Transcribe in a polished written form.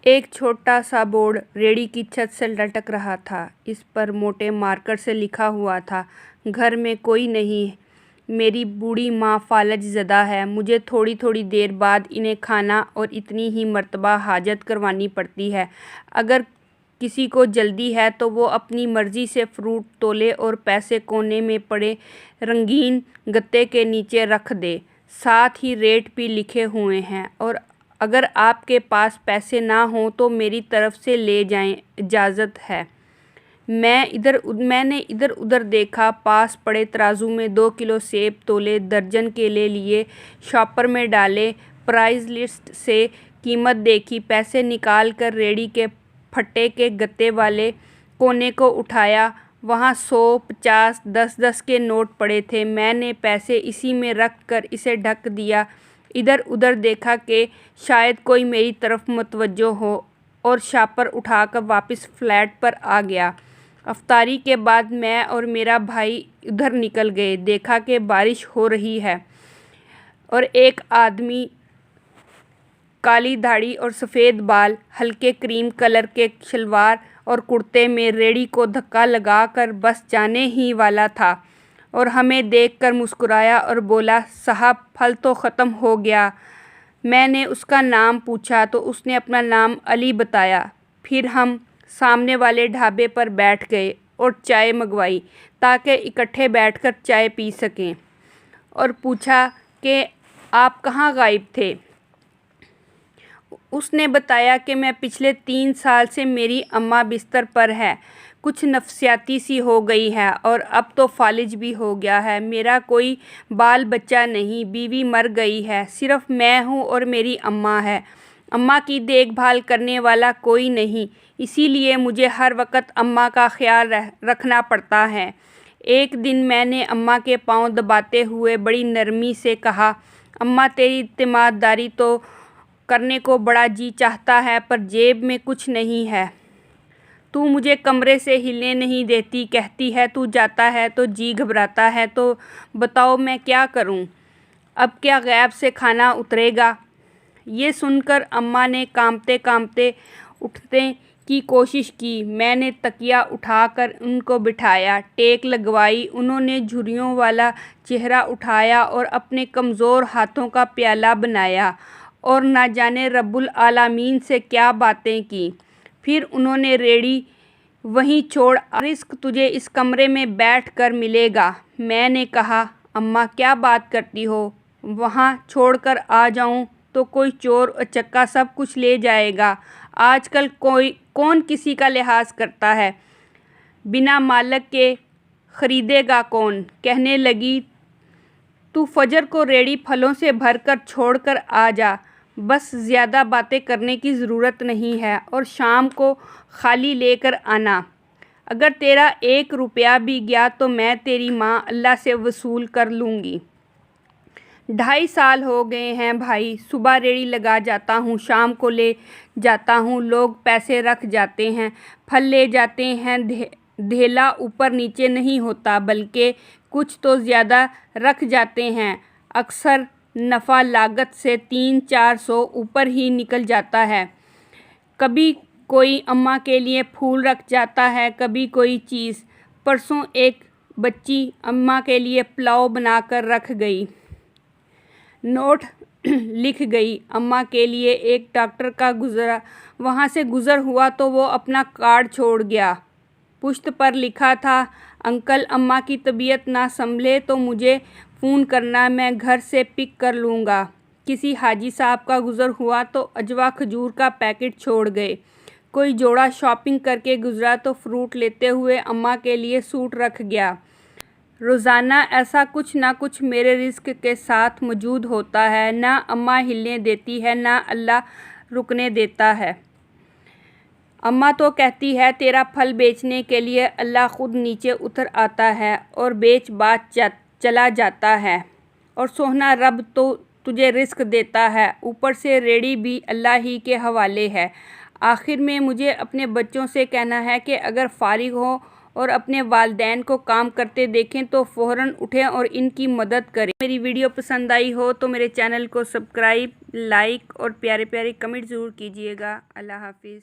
एक छोटा सा बोर्ड रेहड़ी की छत से लटक रहा था। इस पर मोटे मार्कर से लिखा हुआ था, घर में कोई नहीं, मेरी बूढ़ी माँ फालज ज़दा है। मुझे थोड़ी थोड़ी देर बाद इन्हें खाना और इतनी ही मर्तबा हाजत करवानी पड़ती है। अगर किसी को जल्दी है तो वो अपनी मर्ज़ी से फ्रूट तोले और पैसे कोने में पड़े रंगीन गत्ते के नीचे रख दे। साथ ही रेट भी लिखे हुए हैं, और अगर आपके पास पैसे ना हों तो मेरी तरफ से ले जाएं, इजाज़त है। मैंने इधर उधर देखा। पास पड़े तराजू में 2 किलो सेब तोले, दर्जन केले लिए, शॉपर में डाले, प्राइस लिस्ट से कीमत देखी, पैसे निकाल कर रेहड़ी के फट्टे के गत्ते वाले कोने को उठाया। वहाँ 100, 50, 10-10 के नोट पड़े थे। मैंने पैसे इसी में रख कर इसे ढक दिया। इधर उधर देखा कि शायद कोई मेरी तरफ मुतवज्जो हो, और शॉपर उठाकर वापस फ्लैट पर आ गया। अफ्तारी के बाद मैं और मेरा भाई उधर निकल गए। देखा कि बारिश हो रही है और एक आदमी काली दाढ़ी और सफ़ेद बाल, हल्के क्रीम कलर के शलवार और कुर्ते में रेहड़ी को धक्का लगाकर बस जाने ही वाला था, और हमें देखकर मुस्कुराया और बोला, साहब फल तो ख़त्म हो गया। मैंने उसका नाम पूछा तो उसने अपना नाम अली बताया। फिर हम सामने वाले ढाबे पर बैठ गए और चाय मंगवाई ताकि इकट्ठे बैठकर चाय पी सकें, और पूछा कि आप कहाँ गायब थे। उसने बताया कि मैं पिछले 3 साल से मेरी अम्मा बिस्तर पर है, कुछ नफसियाती सी हो गई है, और अब तो फालिज भी हो गया है। मेरा कोई बाल बच्चा नहीं, बीवी मर गई है, सिर्फ मैं हूँ और मेरी अम्मा है। अम्मा की देखभाल करने वाला कोई नहीं, इसीलिए मुझे हर वक्त अम्मा का ख्याल रखना पड़ता है। एक दिन मैंने अम्मा के पाँव दबाते हुए बड़ी नरमी से कहा, अम्मा तेरी ईमानदारी तो करने को बड़ा जी चाहता है, पर जेब में कुछ नहीं है। तू मुझे कमरे से हिलने नहीं देती, कहती है तू जाता है तो जी घबराता है, तो बताओ मैं क्या करूं? अब क्या गैब से खाना उतरेगा? ये सुनकर अम्मा ने कांपते कांपते उठने की कोशिश की। मैंने तकिया उठाकर उनको बिठाया, टेक लगवाई। उन्होंने झुर्रियों वाला चेहरा उठाया और अपने कमज़ोर हाथों का प्याला बनाया, और ना जाने रब्बुल आलमीन से क्या बातें की। फिर उन्होंने रेहड़ी वहीं छोड़, रिस्क तुझे इस कमरे में बैठ कर मिलेगा। मैंने कहा, अम्मा क्या बात करती हो? वहाँ छोड़कर आ जाऊँ तो कोई चोर उचक्का सब कुछ ले जाएगा। आजकल कौन किसी का लिहाज करता है? बिना मालिक के ख़रीदेगा कौन? कहने लगी, तू फजर को रेहड़ी फलों से भरकर छोड़कर आ जा, बस ज़्यादा बातें करने की ज़रूरत नहीं है, और शाम को खाली लेकर आना। अगर तेरा 1 रुपया भी गया तो मैं तेरी माँ अल्लाह से वसूल कर लूँगी। 2.5 साल हो गए हैं भाई, सुबह रेहड़ी लगा जाता हूँ, शाम को ले जाता हूँ, लोग पैसे रख जाते हैं, फल ले जाते हैं, धेला ऊपर नीचे नहीं होता, बल्कि कुछ तो ज़्यादा रख जाते हैं। अक्सर नफ़ा लागत से 300-400 ऊपर ही निकल जाता है। कभी कोई अम्मा के लिए फूल रख जाता है, कभी कोई चीज़। परसों एक बच्ची अम्मा के लिए पुलाव बनाकर रख गई, नोट लिख गई। अम्मा के लिए एक डॉक्टर का वहाँ से गुज़र हुआ तो वो अपना कार्ड छोड़ गया। पुश्त पर लिखा था, अंकल अम्मा की तबीयत ना संभले तो मुझे फ़ोन करना, मैं घर से पिक कर लूँगा। किसी हाजी साहब का गुज़र हुआ तो अजवा खजूर का पैकेट छोड़ गए। कोई जोड़ा शॉपिंग करके गुज़रा तो फ्रूट लेते हुए अम्मा के लिए सूट रख गया। रोज़ाना ऐसा कुछ ना कुछ मेरे रिस्क के साथ मौजूद होता है। ना अम्मा हिलने देती है, ना अल्लाह रुकने देता है। अम्मा तो कहती है तेरा फल बेचने के लिए अल्लाह खुद नीचे उतर आता है और बेच बाच चला जाता है, और सोहना रब तो तुझे रिस्क देता है, ऊपर से रेहड़ी भी अल्लाह ही के हवाले है। आखिर में मुझे अपने बच्चों से कहना है कि अगर फारिग हो और अपने वालिदैन को काम करते देखें तो फ़ौरन उठें और इनकी मदद करें। मेरी वीडियो पसंद आई हो तो मेरे चैनल को सब्सक्राइब, लाइक और प्यारे प्यारे कमेंट ज़रूर कीजिएगा। अल्लाह हाफिज़।